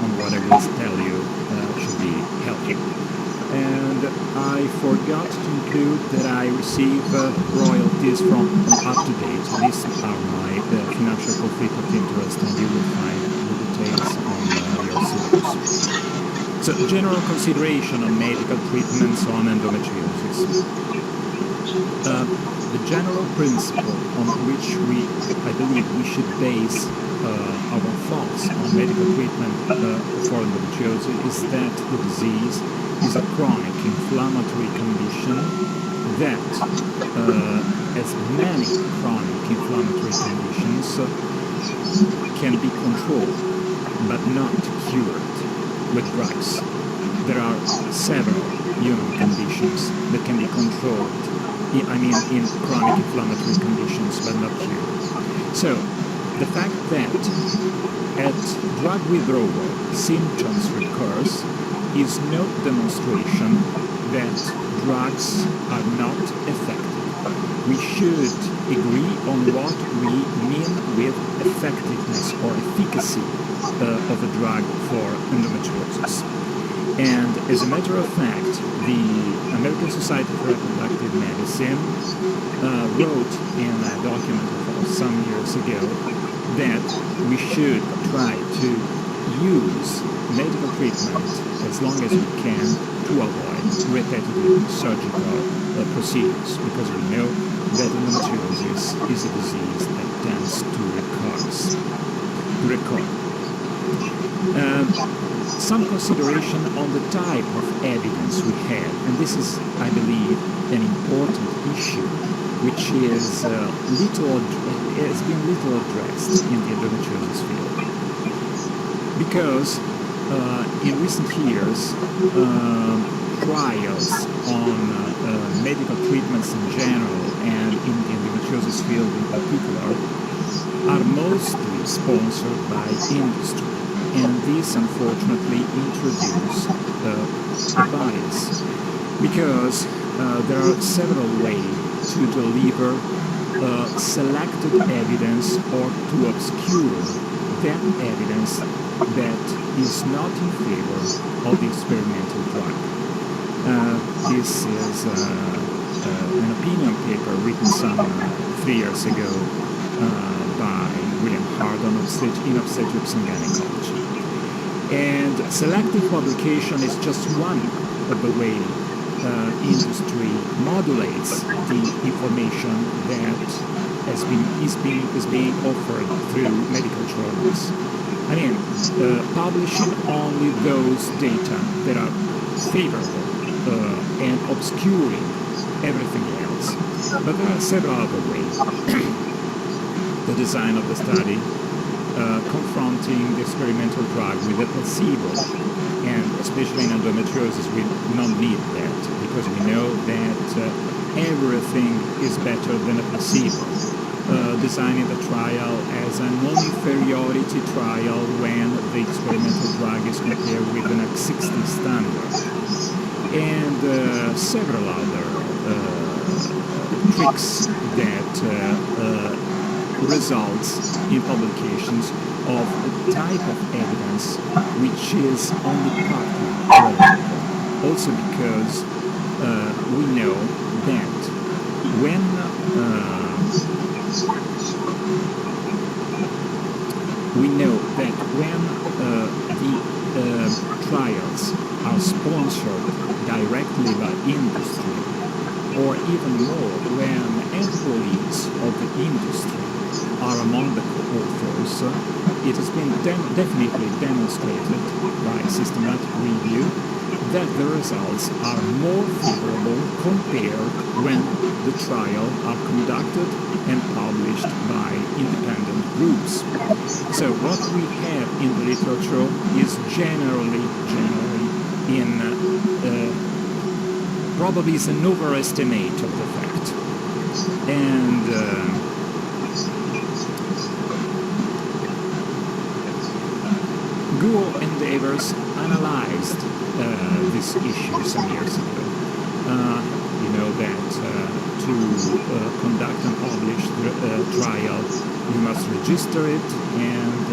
on what I will tell you should be healthy. And I forgot to include that I receive royalties from UpToDate. These are my financial conflict of interest, and you will find the details on your syllabus. So, general consideration on medical treatments on endometriosis. The general principle on which I believe we should base our thoughts on medical treatment for endometriosis is that the disease is a chronic inflammatory condition that, as many chronic inflammatory conditions, can be controlled but not cured with drugs. There are several human conditions that can be controlled, in chronic inflammatory conditions but not cured. So, the fact that at drug withdrawal symptoms recurs is no demonstration that drugs are not effective. We should agree on what we mean with effectiveness or efficacy of a drug for endometriosis. And as a matter of fact, the American Society for Reproductive Medicine wrote in a document of some years ago that we should try to use medical treatment as long as we can to avoid repetitive surgical procedures, because we know that endometriosis is a disease that tends to recur. Some consideration on the type of evidence we have, and this is, I believe, an important issue which is has been little addressed in the endometriosis field. Because in recent years, trials on medical treatments in general and in the endometriosis field in particular are mostly sponsored by industry. And this, unfortunately, introduces bias, because there are several ways to deliver selected evidence or to obscure that evidence that is not in favor of the experimental drug. This is an opinion paper written some 3 years ago by William Hardon in Obstetrics and Gynecology. And selective publication is just one of the way industry modulates the information that is being offered through medical journals. Publishing only those data that are favorable and obscuring everything else. But there are several other ways. The design of the study, confronting the experimental drug with a placebo, and especially in endometriosis we do not need that, because we know that everything is better than a placebo. Designing the trial as a non-inferiority trial when the experimental drug is compared with an X60 standard, and several other tricks that results in publications of a type of evidence which is only partly relevant. Also because we know that when the trials are sponsored directly by industry, or even more when employees of the industry are among the co-authors, it has been definitely demonstrated by systematic review that the results are more favorable compared when the trial are conducted and published by independent groups. So what we have in the literature is generally probably is an overestimate of the fact. And Guo and Davers analyzed this issue some years ago. You know that to conduct and publish the trial, you must register it, and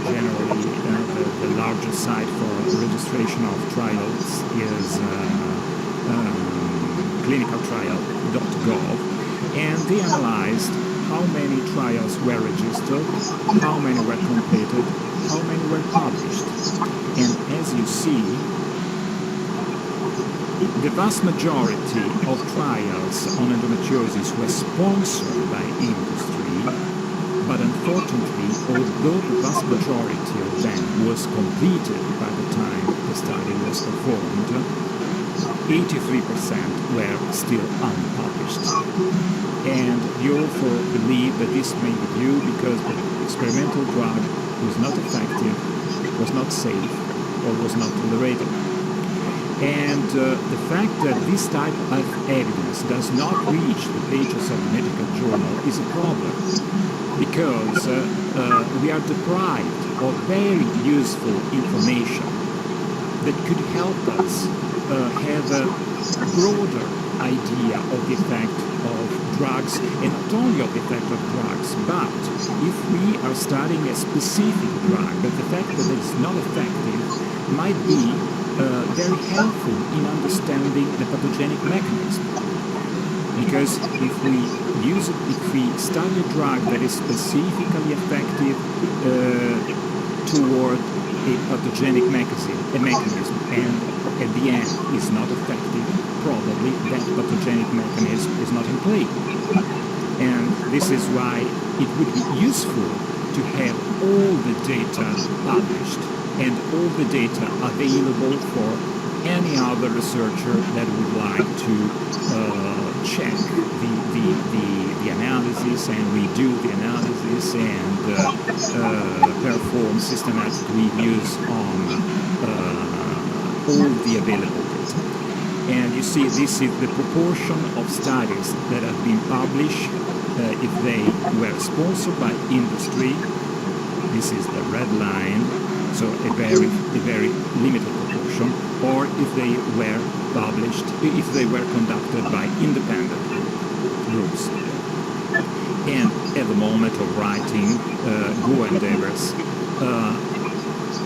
generally the largest site for registration of trials is clinicaltrial.gov, and they analyzed how many trials were registered, how many were completed, how many were published. And as you see, the vast majority of trials on endometriosis were sponsored by industry, but unfortunately, although the vast majority of them was completed by the time the study was performed, 83% were still unpublished. And the author believed that this may be due because the experimental drug was not effective, was not safe, or was not tolerated. And the fact that this type of evidence does not reach the pages of the medical journal is a problem, because we are deprived of very useful information that could help us have a broader idea of the effect of drugs, and not only of the effect of drugs, but if we are studying a specific drug, that the fact that it is not effective might be very helpful in understanding the pathogenic mechanism. Because if we study a drug that is specifically effective toward a pathogenic mechanism, and at the end is not effective, probably that pathogenic mechanism is not in play. And this is why it would be useful to have all the data published and all the data available for any other researcher that would like to check the analysis and redo the analysis and perform systematic reviews on all the available data. And you see, this is the proportion of studies that have been published if they were sponsored by industry. This is the red line, so a very limited proportion, or if they were published, if they were conducted by independent groups. And at the moment of writing, Go Endeavors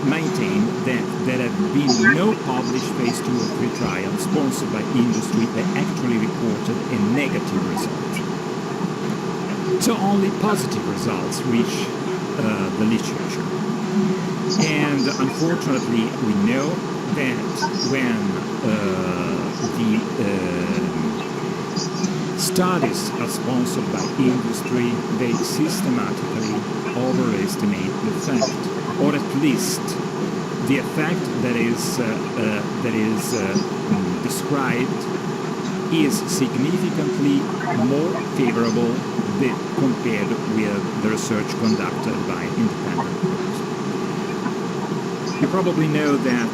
maintain that there have been no published phase 2 or 3 trials sponsored by industry that actually reported a negative result. So only positive results reach the literature. And unfortunately, we know that when the studies are sponsored by industry, they systematically overestimate the effect, or at least the effect that is described is significantly more favorable compared with the research conducted by independent groups. You probably know that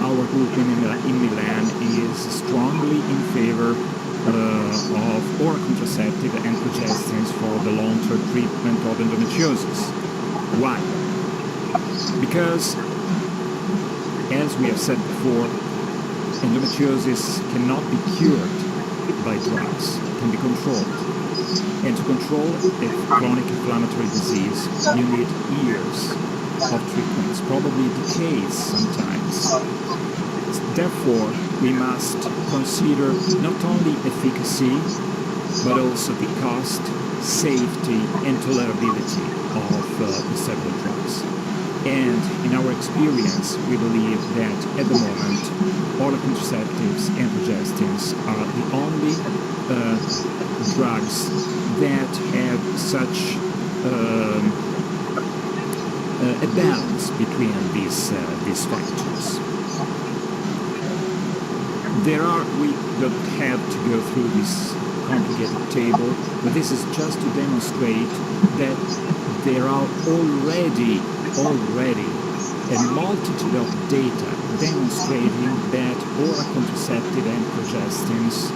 our group in Milan is strongly in favor of oral contraceptive and progestins for the long-term treatment of endometriosis. Why? Because, as we have said before, endometriosis cannot be cured by drugs, it can be controlled. And to control a chronic inflammatory disease, you need years of treatments, probably decades sometimes. Therefore, we must consider not only efficacy, but also the cost, safety, and tolerability of the several drugs. And in our experience, we believe that at the moment, oral contraceptives and progestins are the only drugs that have such a balance between these factors. We don't have to go through this complicated table, but this is just to demonstrate that there are already a multitude of data demonstrating that oral contraceptive and progestins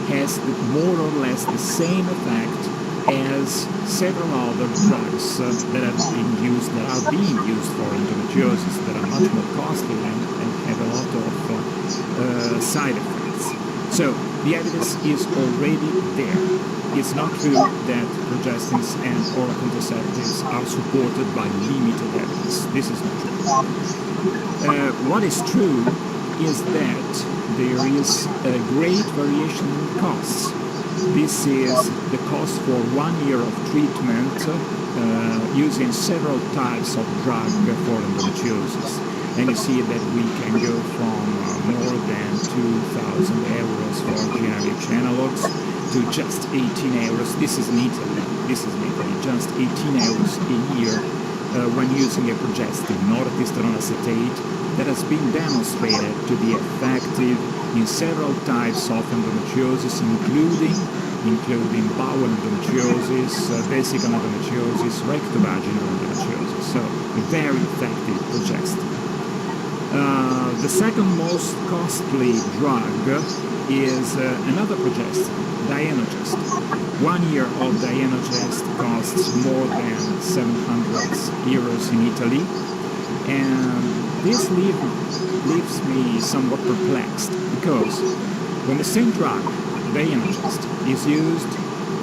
has more or less the same effect as several other drugs that are being used for endometriosis, that are much more costly and have a lot of side effects. So the evidence is already there. it's not true that progestins and oral contraceptives are supported by limited evidence. This is not true. What is true is that there is a great variation in costs. This is the cost for 1 year of treatment using several types of drug for endometriosis. And you see that we can go from more than 2,000 euros for generic analogs to just 18 euros. This is in Italy. Just 18 euros a year when using a progestin, norethisterone acetate, that has been demonstrated to be effective in several types of endometriosis, including bowel endometriosis, vesical endometriosis, rectovaginal endometriosis. So a very effective progestin. The second most costly drug is another progestin, Dienogest. 1 year of Dienogest costs more than 700 euros in Italy, and this leaves me somewhat perplexed, because when the same drug, Dienogest, is used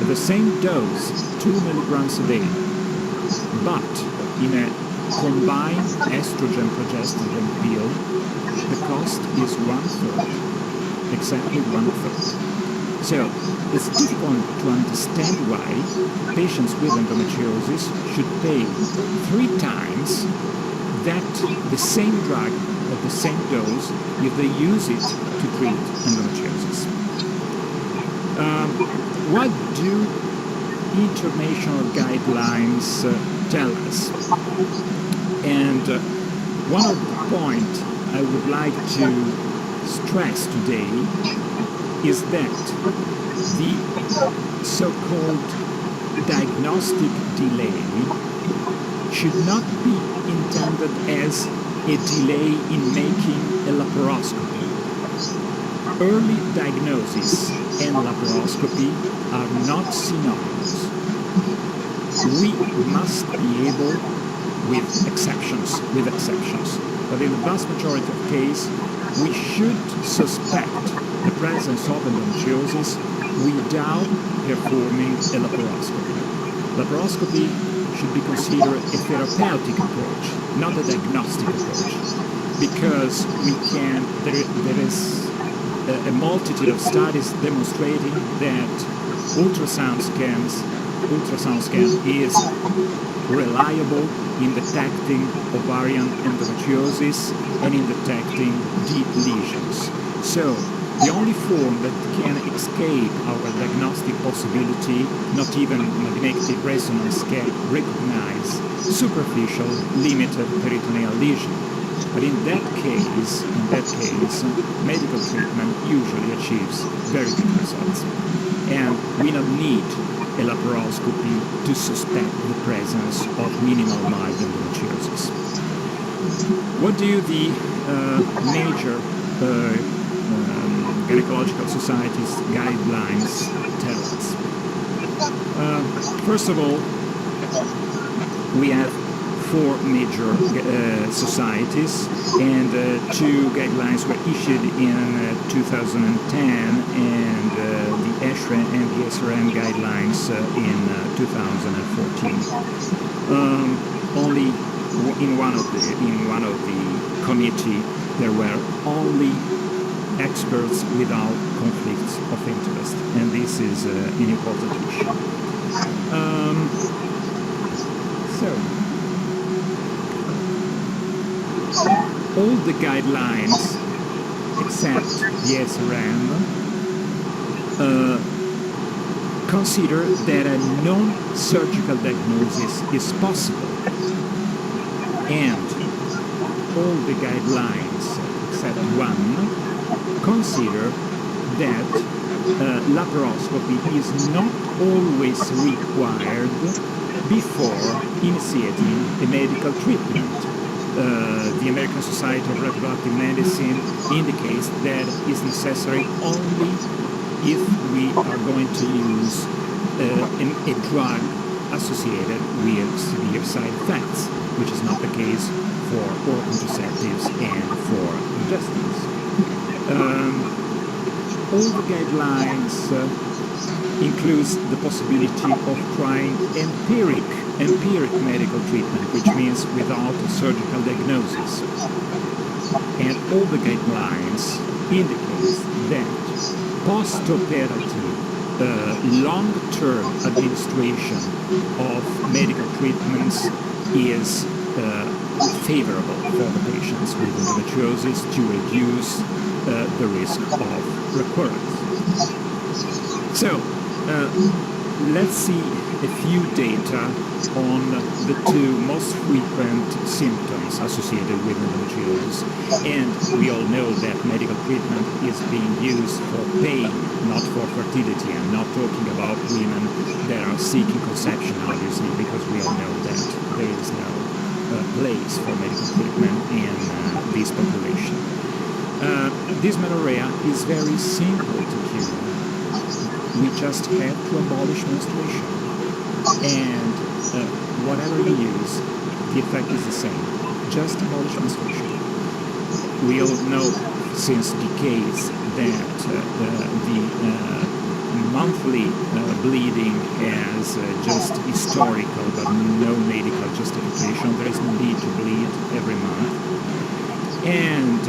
at the same dose, 2 milligrams a day, but in a combined estrogen-progesterone pill, the cost is 1/3, exactly 1/3. So it's difficult to understand why patients with endometriosis should pay 3 times that the same drug at the same dose if they use it to treat endometriosis. What do international guidelines tell us? And one of the points I would like to stress today is that the so-called diagnostic delay should not be intended as a delay in making a laparoscopy. Early diagnosis and laparoscopy are not synonymous. We must be able, with exceptions, but in the vast majority of cases, we should suspect the presence of endometriosis without performing a laparoscopy. Laparoscopy should be considered a therapeutic approach, not a diagnostic approach, because there is a multitude of studies demonstrating that ultrasound scan is reliable in detecting ovarian endometriosis and in detecting deep lesions. So the only form that can escape our diagnostic possibility, not even magnetic resonance can recognize superficial, limited peritoneal lesion. But in that case, medical treatment usually achieves very good results. And we don't need a laparoscopy to suspect the presence of minimal mild endometriosis. What do the major gynecological societies guidelines tell us? First of all, we have 4 major societies, and 2 guidelines were issued in 2010, and the ESHRE and the SRM guidelines in 2014. Only in one of the committee there were only experts without conflicts of interest, and this is an important issue. All the guidelines except the SRM consider that a non-surgical diagnosis is possible, and all the guidelines except one consider that laparoscopy is not always required before initiating a medical treatment. The American Society of Reproductive Medicine indicates that it's necessary only if we are going to use a drug associated with severe side effects, which is not the case for oral contraceptives and for progestins. All the guidelines includes the possibility of trying empiric medical treatment, which means without a surgical diagnosis. And all the guidelines indicate that post-operative long-term administration of medical treatments is favorable for the patients with endometriosis to reduce the risk of recurrence. So, let's see a few data on the two most frequent symptoms associated with endometriosis. And we all know that medical treatment is being used for pain, not for fertility. I'm not talking about women that are seeking conception, obviously, because we all know that there is no place for medical treatment in this population. Dysmenorrhea is very simple to cure. We just have to abolish menstruation. And whatever you use, the effect is the same. Just abolish menstruation. We all know since decades that the monthly bleeding has just historical but no medical justification. There is no need to bleed every month. And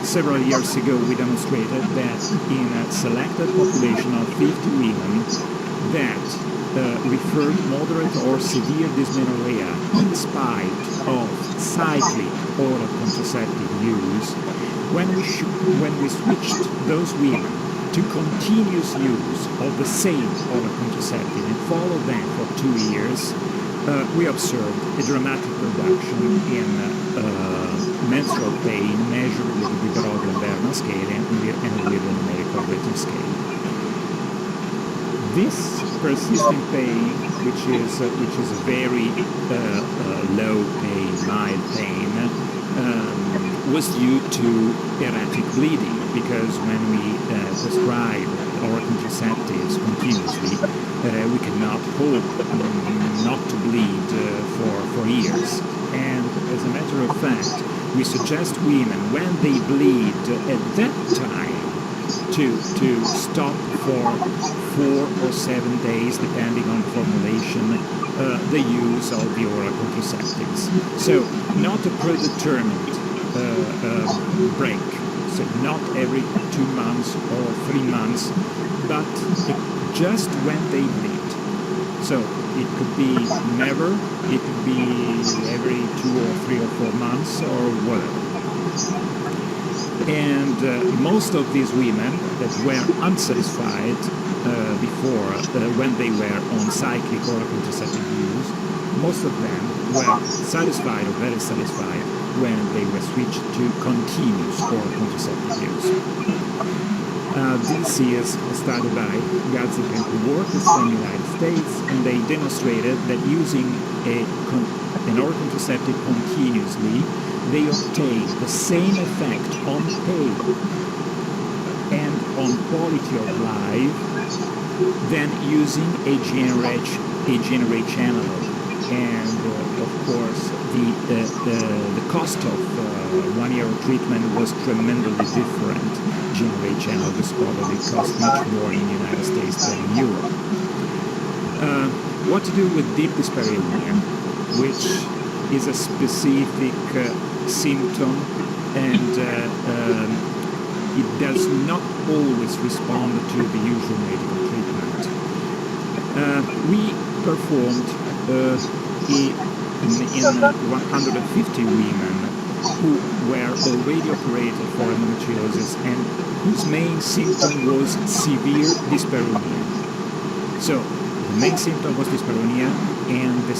several years ago we demonstrated that in a selected population of 50 women that referred moderate or severe dysmenorrhea in spite of cyclic oral contraceptive use, when we switched those women to continuous use of the same oral contraceptive and followed them for 2 years, we observed a dramatic reduction in menstrual pain measured with the Vibroglio-Bernal scale and with the numerical rating scale. This persistent pain, which is a very low pain, mild pain, was due to erratic bleeding, because when we prescribe oral contraceptives continuously, we cannot hope not to bleed for years. And as a matter of fact, we suggest women, when they bleed at that time, to stop for 4 or 7 days, depending on formulation, the use of the oral contraceptives. So not a predetermined break, so not every 2 months or 3 months, but just when they bleed. So it could be never, it could be every 2 or 3 or 4 months or whatever. And most of these women that were unsatisfied before, when they were on cyclic oral contraceptive use, most of them were satisfied or very satisfied when they were switched to continuous oral contraceptive use. This is started by Gadzic and co-workers from the United States, and they demonstrated that using an oral contraceptive continuously, they obtain the same effect on pain and on quality of life than using a GnRH analog. And of course, the cost of 1 year of treatment was tremendously different. GnRH analogs probably cost much more in the United States than in Europe. What to do with deep dyspareunia, which is a specific symptom, and it does not always respond to the usual medical treatment. We performed in 150 women who were already operated for endometriosis and whose main symptom was severe dyspareunia. So the main symptom was dyspareunia, and the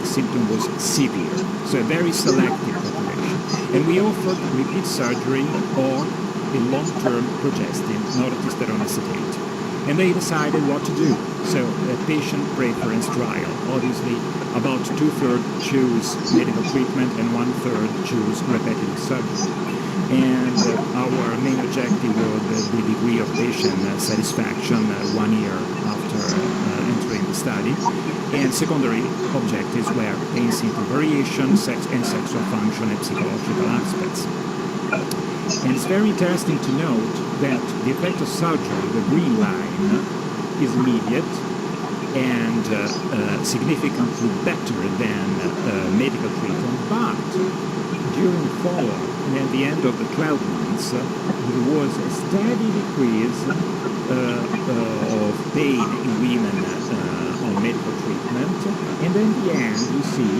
symptom was severe. So a very selective population. And we offered repeat surgery or a long-term progestin, norethisterone acetate. And they decided what to do. So a patient preference trial. Obviously, about 2/3 choose medical treatment and 1/3 choose repetitive surgery. And our main objective was the degree of patient satisfaction 1 year after entering the study. And secondary objectives were pain symptom variation, sex and sexual function, and psychological aspects. And it's very interesting to note that the effect of surgery, the green line, is immediate and significantly better than medical treatment, but during follow-up and at the end of the 12 months, there was a steady decrease of pain in women on medical treatment, and in the end, you see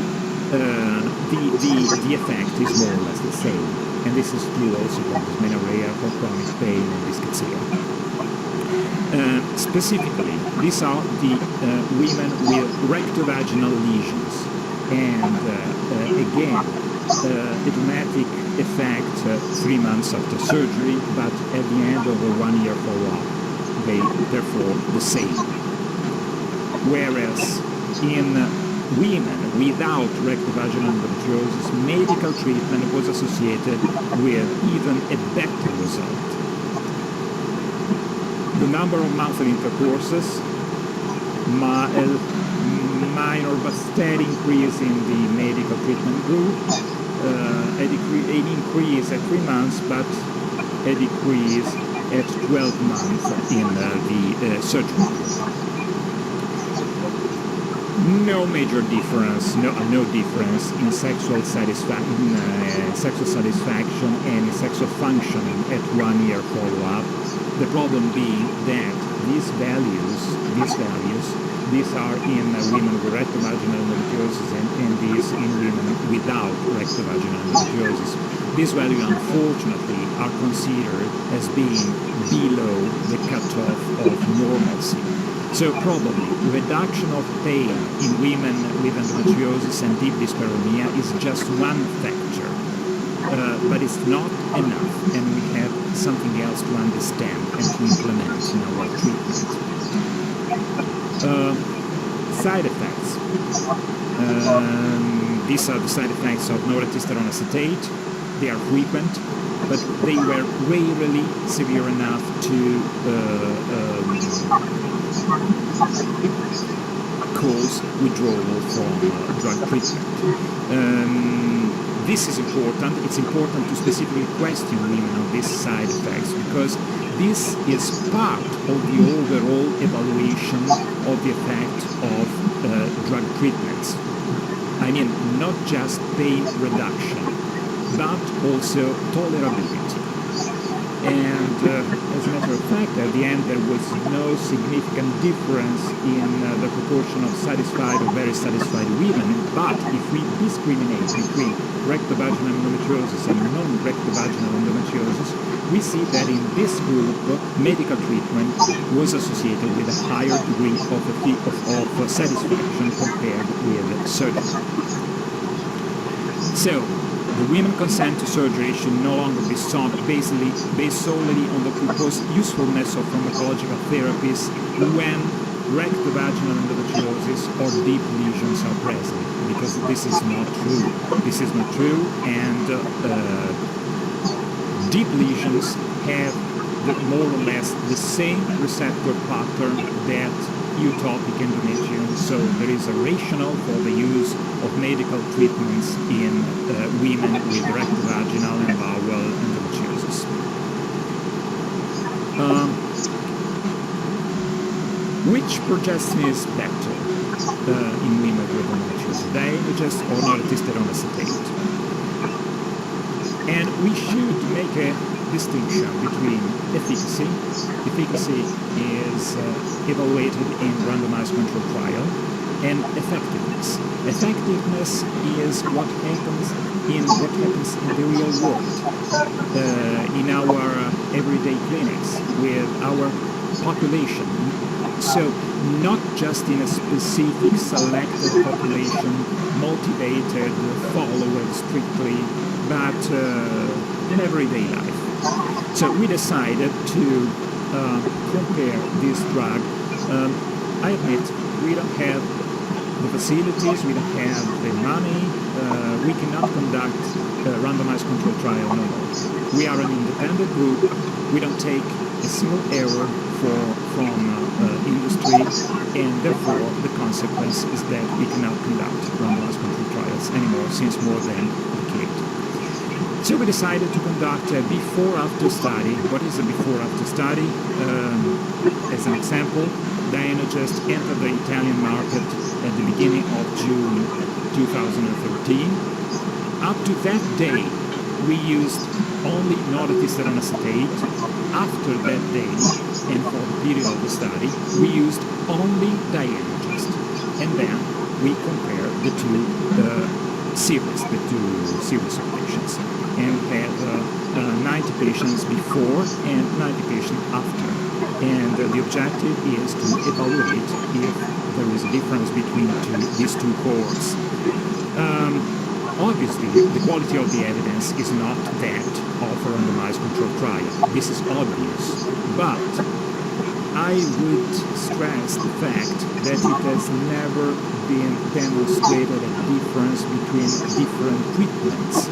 the effect is more or less the same, and this is true also for dysmenorrhea, for chronic pain, and dyschezia. Specifically, these are the women with rectovaginal lesions, and again, a dramatic effect 3 months after surgery, but at the end of a 1 year follow-up, they therefore the same. Whereas in women without rectovaginal endometriosis, medical treatment was associated with even a better result. The number of monthly intercourses, minor but steady increase in the medical treatment group, an increase at 3 months, but a decrease at 12 months in the surgery group. No major difference, no difference in sexual satisfaction and in sexual functioning at 1 year follow-up. The problem being that these values are in women with rectovaginal endometriosis and these in women without rectovaginal endometriosis. These values, unfortunately, are considered as being below the cutoff of normalcy. So probably reduction of pain in women with endometriosis and deep dyspareunia is just one factor, but it's not enough, and we have something else to understand and to implement in our treatment. Side effects. These are the side effects of norethisterone acetate. They are frequent, but they were rarely severe enough to cause withdrawal from drug treatment. This is important. It's important to specifically question women on these side effects because this is part of the overall evaluation of the effect of drug treatments. I mean, not just pain reduction, but also tolerability. And as a matter of fact, at the end there was no significant difference in the proportion of satisfied or very satisfied women, but if we discriminate between rectovaginal endometriosis and non-rectovaginal endometriosis, we see that in this group, medical treatment was associated with a higher degree of satisfaction compared with surgery. So, the women consent to surgery should no longer be sought based solely on the proposed usefulness of pharmacological therapies when rectovaginal endometriosis or deep lesions are present, because this is not true. This is not true, and deep lesions have more or less the same receptor pattern that eutopic endometrium, so there is a rationale for the use of medical treatments in women with rectovaginal and bowel endometriosis. Which progestin is better in women with endometriosis, Dienogest or norethisterone acetate? And we should make a distinction between efficacy. Efficacy is evaluated in randomized control trial, and effectiveness. Effectiveness is what happens in the real world, in our everyday clinics with our population. So not just in a specific selected population, motivated, followed strictly, but in everyday life. So we decided to compare this drug. I admit we don't have the facilities, we don't have the money, we cannot conduct a randomized control trial no more. We are an independent group, we don't take a single error from industry, and therefore the consequence is that we cannot conduct randomized control trials anymore since more than a decade. So we decided to conduct a before-after study. What is a before-after study? As an example, Dienogest entered the Italian market at the beginning of June 2013. Up to that day, we used only norethisterone acetate. After that day, and for the period of the study, we used only Dienogest. And then we compare the two series of patients. And we had 90 patients before and 90 patients after. And the objective is to evaluate if there is a difference between these two cohorts. Obviously, the quality of the evidence is not that of a randomized controlled trial. This is obvious. But I would stress the fact that it has never been demonstrated a difference between different treatments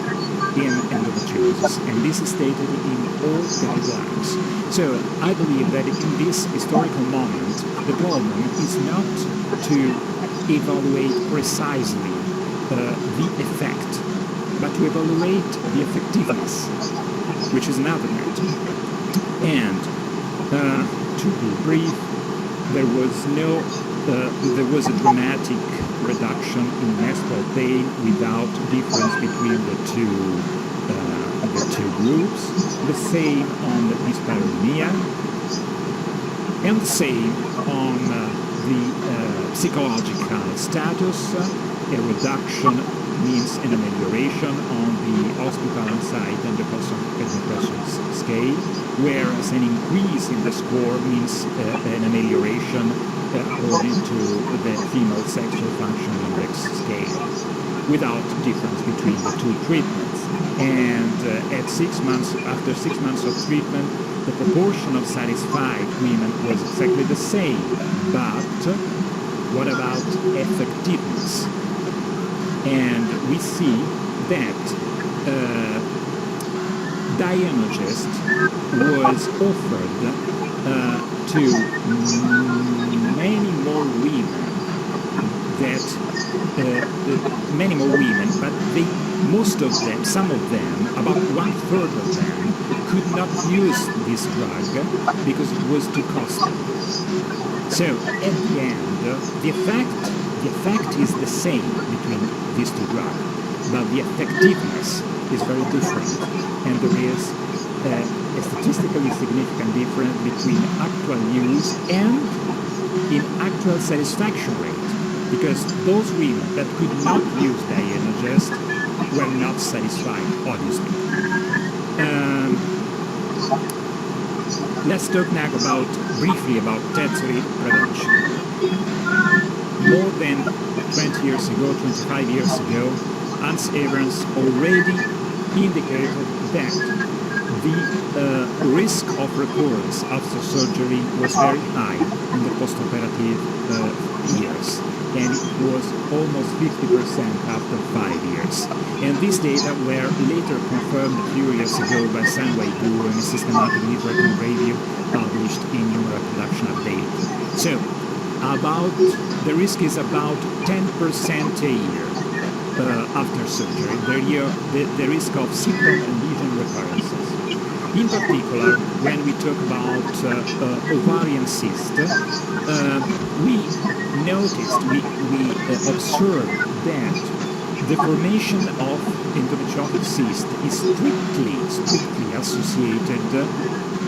in endometriosis, and this is stated in all guidelines. So I believe that in this historical moment, the problem is not to evaluate precisely the effect, but to evaluate the effectiveness, which is another matter. And to be brief, there was a dramatic reduction in menstrual pain without difference between the two groups. The same on the DYSPAREUNIA, and the same on the psychological status. A reduction means an amelioration on the hospital site and the depression scale, whereas an increase in the score means an amelioration according to the female sexual function index scale, without difference between the two treatments. And at 6 months, after 6 months of treatment, the proportion of satisfied women was exactly the same. But what about effectiveness? And we see that Dienogest was offered to many more women but most of them, some of them, about 1/3 of them, could not use this drug because it was too costly. So at the end, the effect is the same between these two drugs, but the effectiveness is very different, and there is a statistically significant difference between actual use and in actual satisfaction rate, because those women that could not use Dienogest were not satisfied, obviously. Let's talk now briefly about tertiary prevention. More than 20 years ago, 25 years ago, Hans Evans already indicated that the risk of recurrence after surgery was very high in the postoperative years, and it was almost 50% after 5 years. And these data were later confirmed a few years ago by San Wei-Du in a systematic literature review published in New Reproduction Update. So, the risk is about 10% a year after surgery, the risk of symptom and lesion recurrences. In particular, when we talk about ovarian cyst, we observed that the formation of endometriotic cyst is strictly associated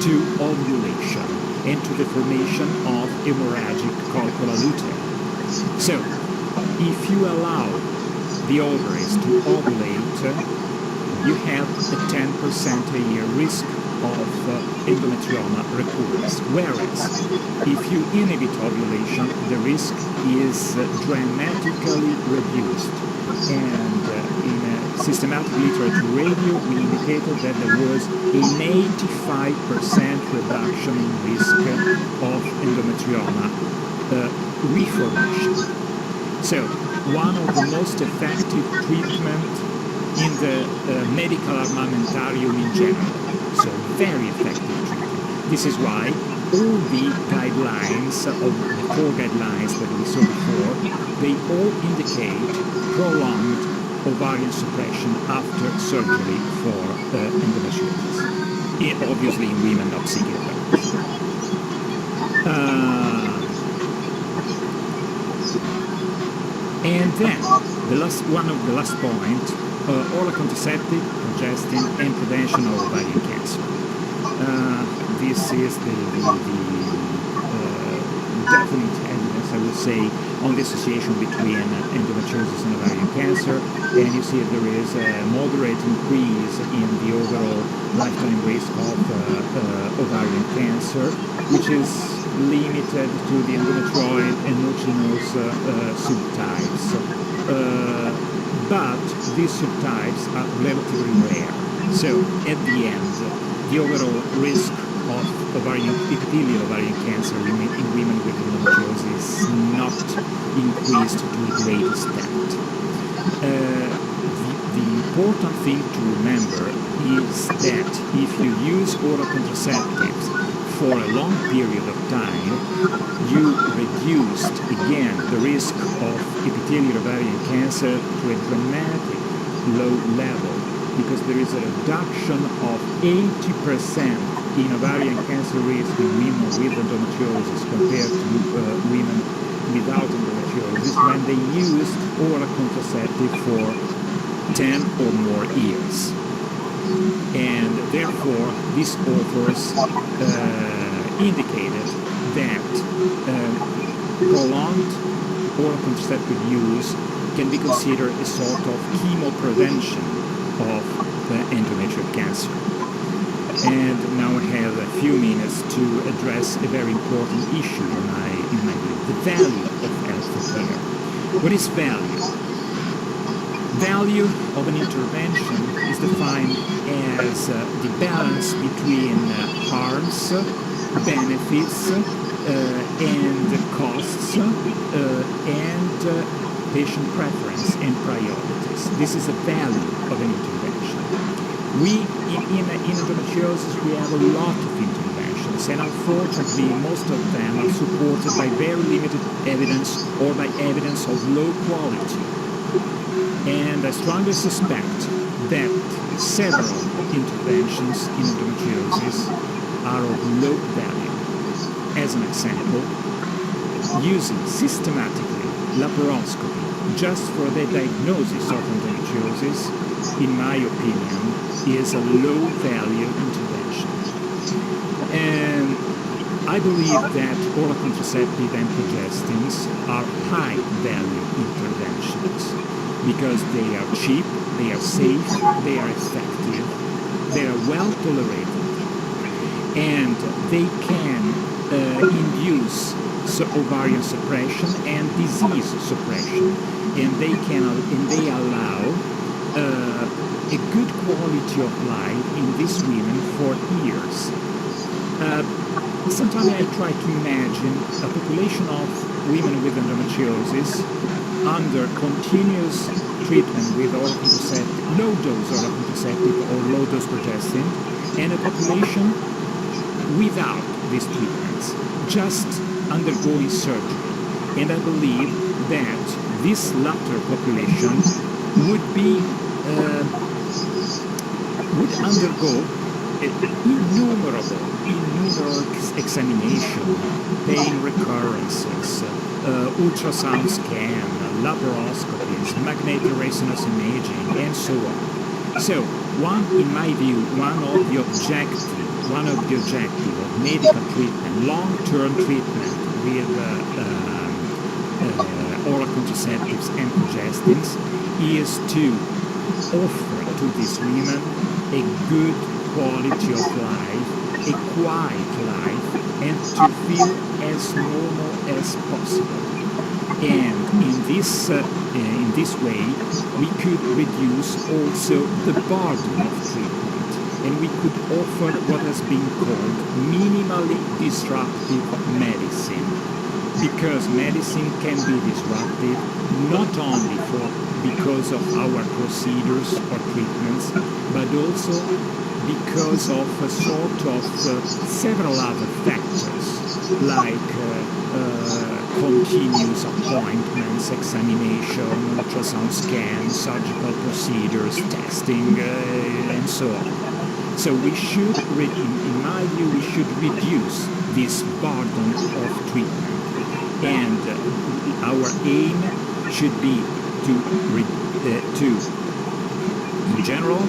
to ovulation and to the formation of hemorrhagic corpora lutea. So, if you allow the ovaries to ovulate, you have a 10% a year risk of endometrioma recurrence. Whereas, if you inhibit ovulation, the risk is dramatically reduced. And in a systematic literature review, we indicated that there was an 85% reduction in risk of endometrioma reformation. So, one of the most effective treatments in the medical armamentarium in general. So, very effective treatment. This is why all the guidelines of the 4 guidelines that we saw before, they all indicate prolonged ovarian suppression after surgery for endometriosis. Obviously in women not seeking therapy. And then, one of the last point, oral contraceptive, progestin, and prevention of ovarian cancer. This is the definite evidence, I would say, on the association between endometriosis and ovarian cancer. And you see there is a moderate increase in the overall lifetime risk of ovarian cancer, which is limited to the endometrioid and mucinous subtypes. But these subtypes are relatively rare. So at the end, the overall risk of epithelial ovarian cancer in women with endometriosis is not increased to a great extent. The important thing to remember is that if you use oral contraceptives for a long period of time, you reduced again the risk of epithelial ovarian cancer to a dramatic low level, because there is a reduction of 80% in ovarian cancer risk in women with endometriosis compared to women without endometriosis when they used oral contraceptive for 10 or more years. And therefore, these authors indicated that prolonged oral contraceptive use can be considered a sort of chemoprevention of endometrial cancer. And now I have a few minutes to address a very important issue in my view, the value of healthcare. What is value? Value of an intervention is defined as the balance between harms, benefits, and costs, and patient preference and priorities. This is the value of an intervention. In endometriosis, we have a lot of interventions, and unfortunately, most of them are supported by very limited evidence or by evidence of low quality. And I strongly suspect that several interventions in endometriosis are of low value. As an example, using systematically laparoscopy just for the diagnosis of endometriosis, in my opinion, is a low-value intervention. And I believe that oral contraceptive and progestins are high-value interventions because they are cheap, they are safe, they are effective, they are well-tolerated, and they can induce ovarian suppression and disease suppression, and they allow a good quality of life in these women for years. Sometimes I try to imagine a population of women with endometriosis under continuous treatment with oral contraceptive, low-dose oral contraceptive or low-dose progestin, and a population without these treatments, just undergoing surgery. And I believe that this latter population would undergo innumerable examination, pain recurrences, ultrasound scan, laparoscopies, magnetic resonance imaging, and so on. So, in my view, one of the objectives of medical treatment, long-term treatment with oral contraceptives and progestins, is to offer to these women a good quality of life, a quiet life, and to feel as normal as possible. And in this way, we could reduce also the burden of treatment, and we could offer what has been called minimally disruptive medicine, because medicine can be disruptive not only because of our procedures or treatments, but also because of a sort of several other factors, like continuous appointments, examination, ultrasound scans, surgical procedures, testing, and so on. So we should, in my view, we should reduce this burden of treatment. And our aim should be to in general,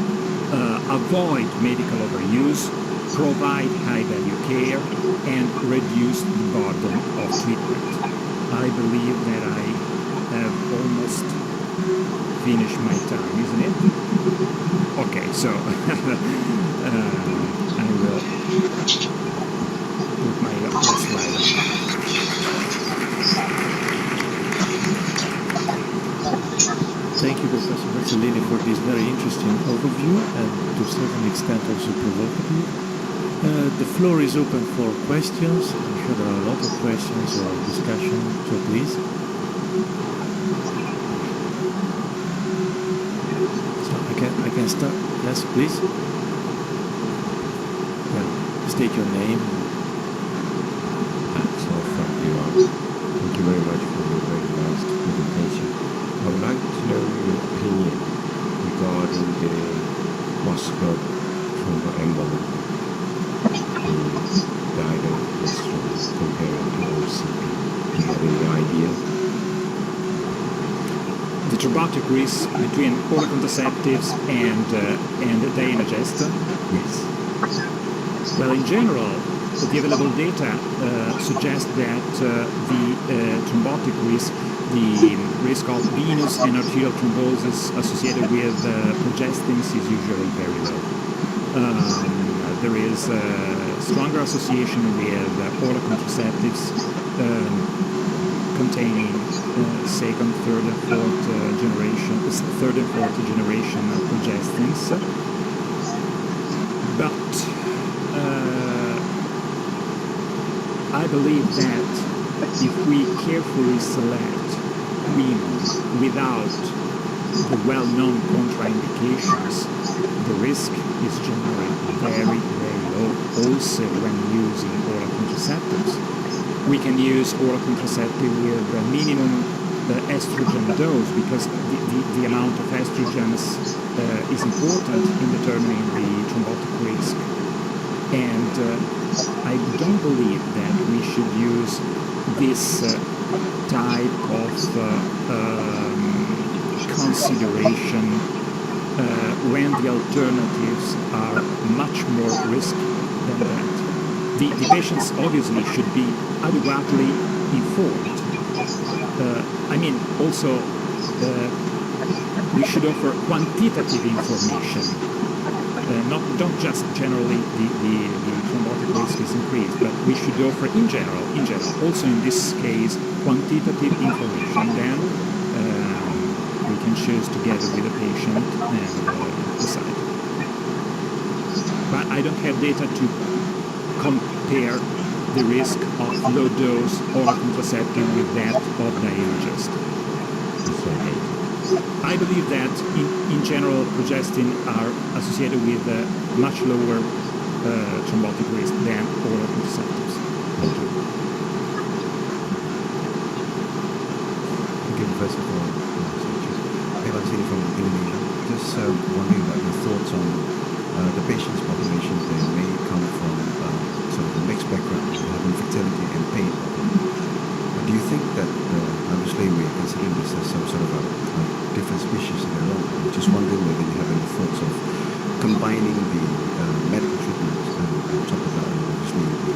avoid medical overuse, provide high-value care, and reduce the burden of treatment. I believe that I have almost finished my time, isn't it? Okay, so I will put my last slide. Thank you, Professor Vercellini, for this very interesting overview and to a certain extent also provocative. The floor is open for questions. I'm sure there are a lot of questions or discussion, so please. So I can start. Yes, please. Well, state your name. So thank you very much for your very nice presentation. I would like to know your opinion regarding the muscular thromboembolism in Dienogest compared to OCP. Do you have any idea? The thrombotic risk between oral contraceptives and Dienogest? Yes. Well, in general, the available data suggest that the thrombotic risk, the risk of venous and arterial thrombosis associated with progestins is usually very low. There is a stronger association with oral contraceptives containing second, third, and fourth generation progestins. But I believe that if we carefully select women without the well-known contraindications, the risk is generally very, very low, also when using oral contraceptives. We can use oral contraceptive with a minimum estrogen dose because the amount of estrogens is important in determining the thrombotic risk. And I don't believe that we should use this type of consideration when the alternatives are much more risky than that. The patients obviously should be adequately informed. Also we should offer quantitative information. Not just generally the thrombotic risk is increased, but we should offer in general, also in this case, quantitative information. Then we can choose together with the patient and decide. But I don't have data to compare the risk of low-dose oral contraceptive with that of Dienogest. I believe that in general progestin are associated with much lower thrombotic risk than oral contraceptives. Thank you. Thank you, Professor, for Paolo Vercellini from Indonesia. Just wondering about your thoughts on the patients' populations. They may come from sort of a mixed background, having fertility and pain. Do you think that, obviously we are considering this as some sort of a different species in their own? I'm just wondering whether you have any thoughts of combining the medical treatment on top of that, and obviously the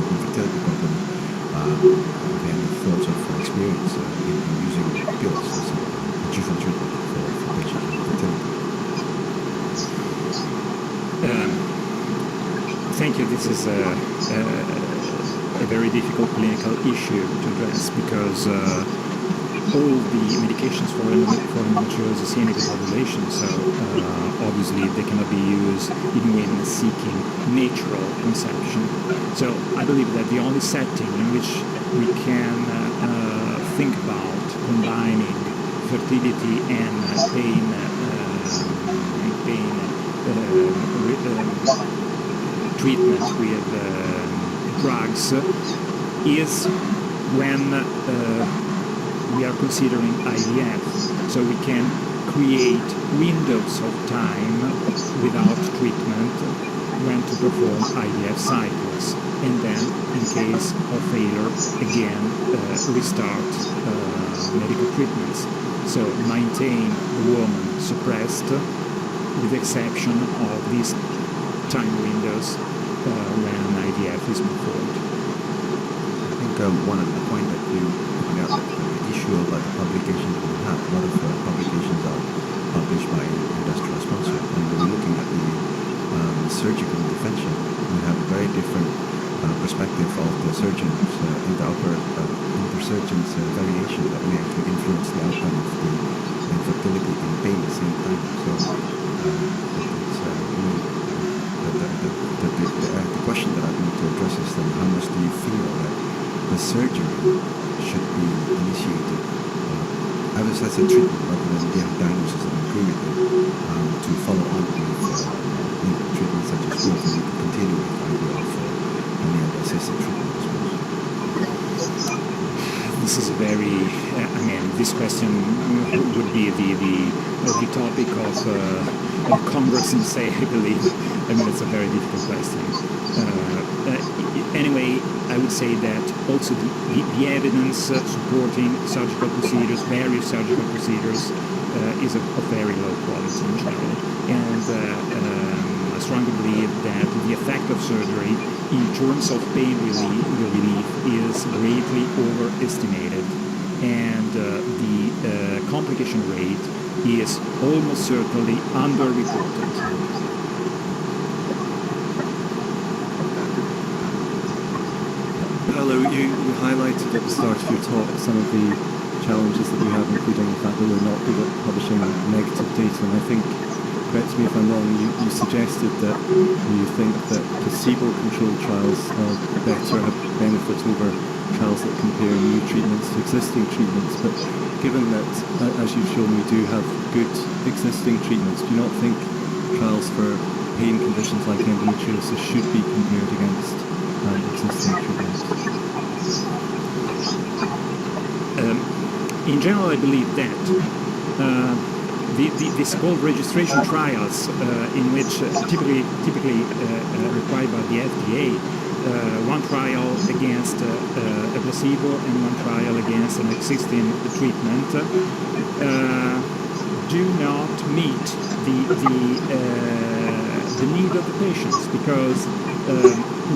infertility problem. Any thoughts of experience in using pills as a different treatment for patients with infertility? Thank you. This is a very difficult clinical issue to address because all the medications for endometriosis inhibit ovulation, so obviously they cannot be used in women seeking natural conception. So I believe that the only setting in which we can think about combining fertility and pain treatment with drugs is when we are considering IVF, so we can create windows of time without treatment when to perform IVF cycles. and then, in case of failure, again restart medical treatments. So maintain the woman suppressed, with the exception of these time windows when IVF is moved forward. I think one of the point that you point out, the issue about the publications we have, a lot of publications are published by industrial sponsors, and when we're looking at the surgical intervention, we have a very different perspective of the surgeons in the inter-surgeons variation that may actually influence the outcome of the infertility and pain at the same time. So the question that I need to address is then how much do you feel that the surgery should be initiated as a treatment rather than the diagnosis and improvement to follow on with treatments such as growth, and you can continue with IVF or any other assisted treatment as well? This is very, this question would be the topic of Congress in say, I believe. It's a very difficult question. Anyway, I would say that also the evidence supporting surgical procedures, various surgical procedures, is of very low quality in general. And I strongly believe that the effect of surgery in terms of pain relief is greatly overestimated, and the complication rate is almost certainly underreported. Paolo, you highlighted at the start of your talk some of the challenges that we have, including the fact that we're not good at publishing negative data, and I think, correct me if I'm wrong, you suggested that you think that placebo-controlled trials are better, have benefits over trials that compare new treatments to existing treatments, but given that, as you've shown, we do have good existing treatments, do you not think trials for pain conditions like endometriosis should be compared against existing treatments? In general, I believe that the so-called registration trials, in which typically required by the FDA, one trial against a placebo and one trial against an existing treatment, do not meet the need of the patients, because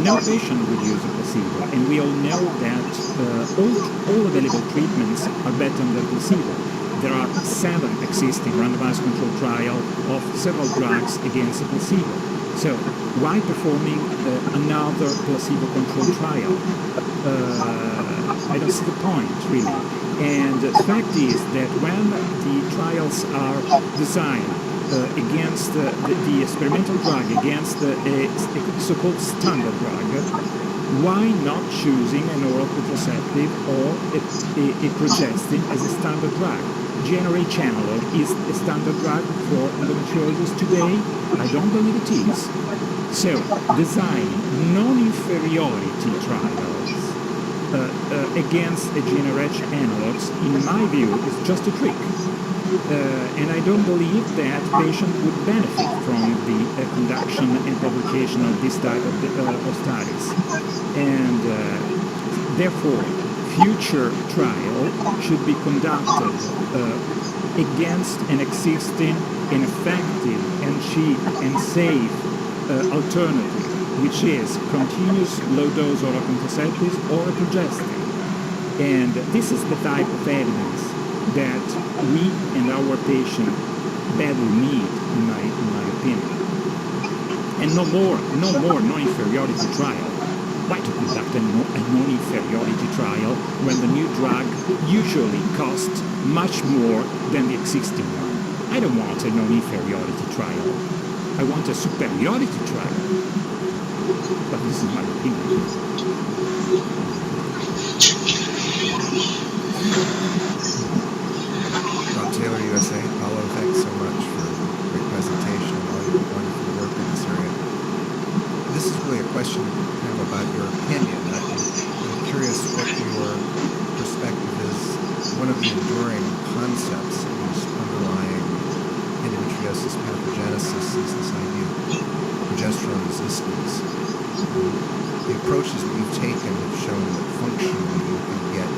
no patient would use a placebo, and we all know that all available treatments are better than placebo. There are 7 existing randomized controlled trials of several drugs against a placebo. So why performing another placebo-controlled trial? I don't see the point, really. And the fact is that when the trials are designed against the experimental drug, against a so-called standard drug, why not choosing an oral contraceptive or a progestin as a standard drug? GnRH analog is a standard drug for endometriosis today? I don't believe it is. So, designing non-inferiority trials against a GnRH analogs, in my view, is just a trick. And I don't believe that patients would benefit from the conduction and publication of this type of studies. And therefore, future trial should be conducted against an existing and effective and cheap and safe alternative, which is continuous low-dose oral contraceptives or a progestin. And this is the type of evidence that we and our patient badly need, in my opinion. And no more non-inferiority trial. Why to conduct a non-inferiority trial when the new drug usually costs much more than the existing one? I don't want a non-inferiority trial. I want a superiority trial. But this is my opinion. Taylor, USA. Paolo, thanks so much for a great presentation and all your wonderful work in this area. This is really a question kind of about your opinion. I'm curious what your perspective is. One of the enduring concepts underlying endometriosis pathogenesis is this idea of progesterone resistance. the approaches that you've taken have shown that functionally you can get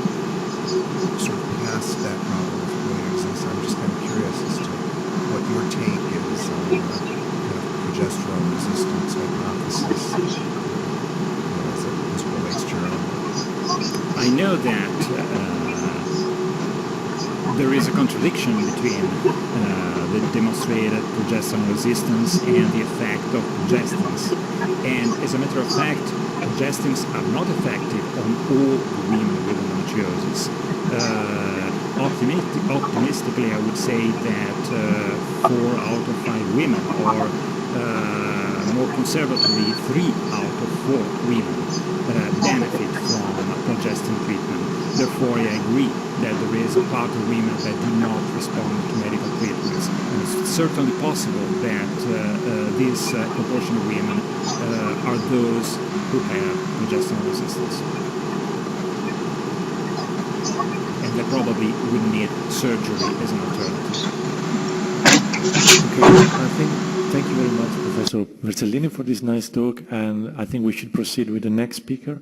sort of past that problem if it really exists. I'm just kind of curious as to what your take is on the kind of progesterone resistance hypothesis as it relates to your own work. I know that there is a contradiction between the demonstrated progesterone resistance and the effect of progestins. And as a matter of fact, progestins are not effective on all women with endometriosis. Optimistically, I would say that 4 out of 5 women, or more conservatively, 3 out of 4 women benefit from progestin treatment. Therefore, I agree that there is a part of women that do not respond to medical treatments. And it's certainly possible that this proportion of women are those who have progesterone resistance. And they probably would need surgery as an alternative. Okay, thank you very much, Professor Vercellini, for this nice talk, and I think we should proceed with the next speaker.